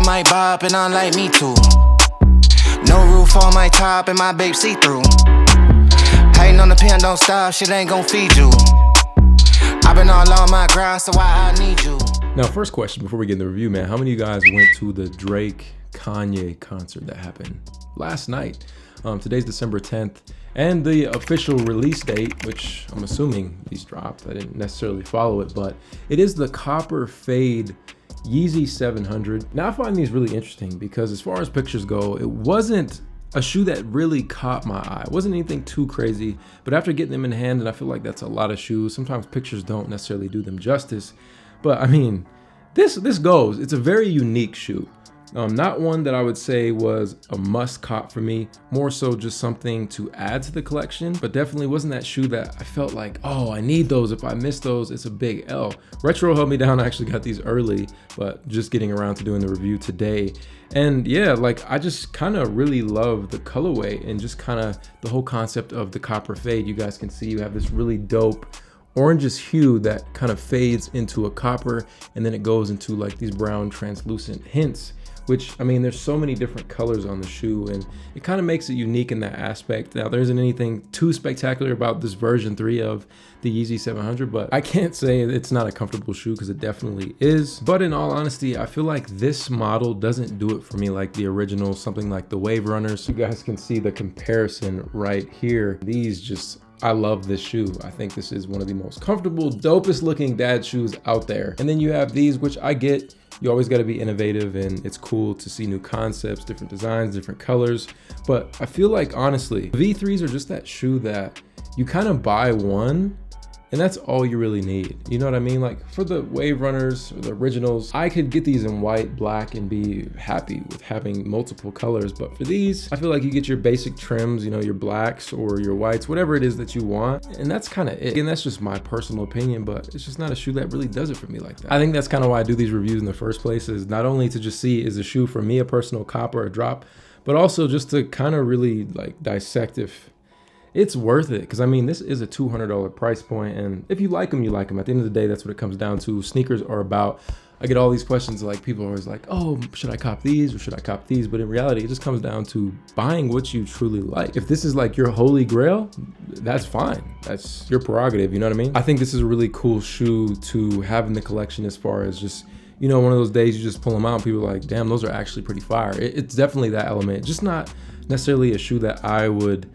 might bop and unlike me too. No roof on my top and my babe see-through. Hating on the pen, don't stop, shit ain't gon' feed you. I've been all on my grind, so why I need you. Now, first question before we get in the review, man, how many of you guys went to the Drake Kanye concert that happened last night? Today's December 10th, and the official release date, which I'm assuming these dropped, I didn't necessarily follow it, but it is the Copper Fade Yeezy 700. Now I find these really interesting because as far as pictures go, it wasn't a shoe that really caught my eye. It wasn't anything too crazy, but after getting them in hand, and I feel like that's a lot of shoes, sometimes pictures don't necessarily do them justice, but I mean, this goes. It's a very unique shoe. Not one that I would say was a must cop for me, more so just something to add to the collection, but definitely wasn't that shoe that I felt like, oh, I need those. If I miss those, it's a big L. Retro held me down. I actually got these early, but just getting around to doing the review today. And yeah, like I just kind of really love the colorway and just kind of the whole concept of the Copper Fade. You guys can see you have this really dope orangish hue that kind of fades into a copper, and then it goes into like these brown translucent hints, which, I mean, there's so many different colors on the shoe and it kind of makes it unique in that aspect. Now, there isn't anything too spectacular about this version 3 of the Yeezy 700, but I can't say it's not a comfortable shoe because it definitely is. But in all honesty, I feel like this model doesn't do it for me like the original, something like the Wave Runners. You guys can see the comparison right here. These just, I love this shoe. I think this is one of the most comfortable, dopest looking dad shoes out there. And then you have these, which I get, you always got to be innovative and it's cool to see new concepts, different designs, different colors. But I feel like honestly, V3s are just that shoe that you kind of buy one and that's all you really need. You know what I mean? Like for the Wave Runners or the originals, I could get these in white, black, and be happy with having multiple colors. But for these, I feel like you get your basic trims, you know, your blacks or your whites, whatever it is that you want. And that's kind of it. And that's just my personal opinion, but it's just not a shoe that really does it for me like that. I think that's kind of why I do these reviews in the first place, is not only to just see is a shoe for me a personal cop or a drop, but also just to kind of really like dissect if it's worth it. Because I mean, this is a $200 price point, and if you like them, you like them. At the end of the day, that's what it comes down to. Sneakers are about, I get all these questions like people are always like, oh, should I cop these or should I cop these? But in reality, it just comes down to buying what you truly like. If this is like your holy grail, that's fine. That's your prerogative, you know what I mean? I think this is a really cool shoe to have in the collection as far as just, you know, one of those days you just pull them out and people are like, damn, those are actually pretty fire. It's definitely that element, just not necessarily a shoe that I would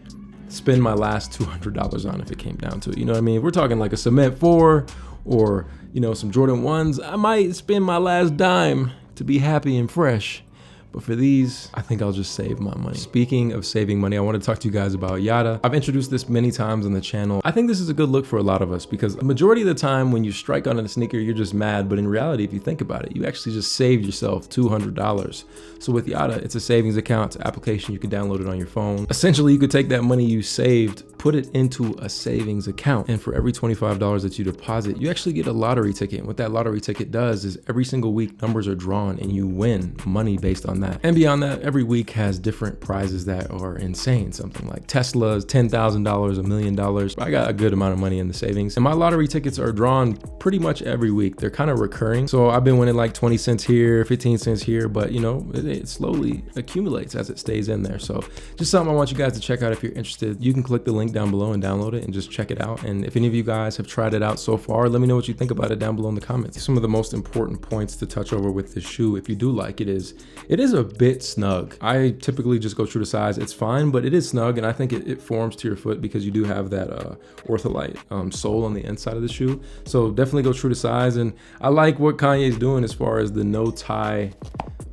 spend my last $200 on if it came down to it. You know what I mean? If we're talking like a Cement 4 or, you know, some Jordan 1s, I might spend my last dime to be happy and fresh. But for these, I think I'll just save my money. Speaking of saving money, I want to talk to you guys about Yotta. I've introduced this many times on the channel. I think this is a good look for a lot of us because the majority of the time when you strike on a sneaker, you're just mad. But in reality, if you think about it, you actually just saved yourself $200. So with Yotta, it's a savings account. It's an application. You can download it on your phone. Essentially, you could take that money you saved, put it into a savings account. And for every $25 that you deposit, you actually get a lottery ticket. And what that lottery ticket does is every single week, numbers are drawn and you win money based on that. And beyond that, every week has different prizes that are insane. Something like Tesla's, $10,000, $1 million. I got a good amount of money in the savings. And my lottery tickets are drawn pretty much every week. They're kind of recurring. So I've been winning like 20 cents here, 15 cents here, but you know, it slowly accumulates as it stays in there. So just something I want you guys to check out if you're interested. You can click the link down below and download it and just check it out. And if any of you guys have tried it out so far, let me know what you think about it down below in the comments. Some of the most important points to touch over with this shoe, if you do like it is a bit snug. I typically just go true to size. It's fine, but it is snug, and I think it forms to your foot because you do have that ortholite sole on the inside of the shoe. So definitely go true to size. And I like what Kanye's doing as far as the no tie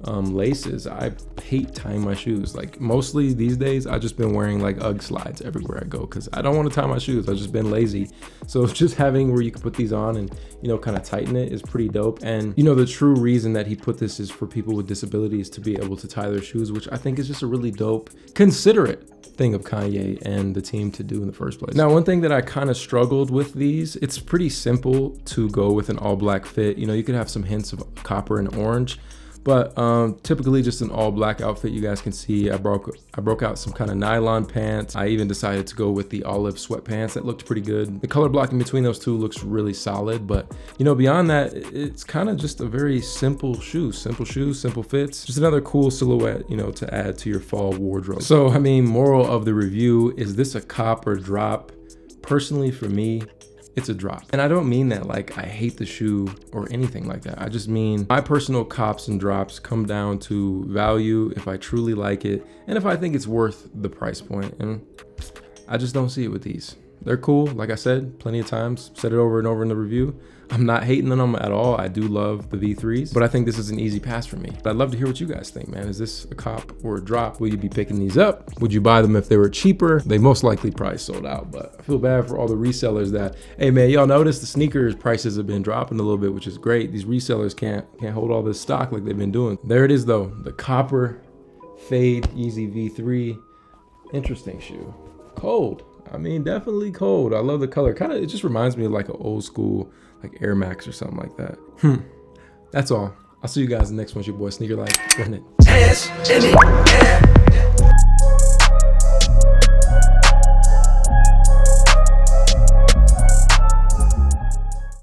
laces. I hate tying my shoes. Like mostly these days, I've just been wearing like UGG slides everywhere I go because I don't want to tie my shoes. I've just been lazy. So just having where you can put these on and, you know, kind of tighten it is pretty dope. And, you know, the true reason that he put this is for people with disabilities to be able to tie their shoes, which I think is just a really dope, considerate thing of Kanye and the team to do in the first place. Now, one thing that I kind of struggled with these, it's pretty simple to go with an all black fit. You know, you could have some hints of copper and orange, But typically just an all black outfit. You guys can see I broke out some kind of nylon pants. I even decided to go with the olive sweatpants. That looked pretty good. The color blocking between those two looks really solid, but you know, beyond that, it's kind of just a very simple shoes, simple fits. Just another cool silhouette, you know, to add to your fall wardrobe. So, I mean, moral of the review, is this a cop or drop? Personally, for me, it's a drop. And I don't mean that like I hate the shoe or anything like that. I just mean my personal cops and drops come down to value, if I truly like it, and if I think it's worth the price point. And I just don't see it with these. They're cool, like I said, plenty of times, said it over and over in the review. I'm not hating on them at all. I do love the V3s, but I think this is an easy pass for me. But I'd love to hear what you guys think, man. Is this a cop or a drop? Will you be picking these up? Would you buy them if they were cheaper? They most likely probably sold out, but I feel bad for all the resellers that, hey man, y'all notice the sneakers prices have been dropping a little bit, which is great. These resellers can't hold all this stock like they've been doing. There it is though, the copper fade Yeezy V3. Interesting shoe. Cold. I mean, definitely cold. I love the color. It just reminds me of like an old school, like Air Max or something like that. That's all. I'll see you guys in the next one. It's your boy Sneaker Life. Run it.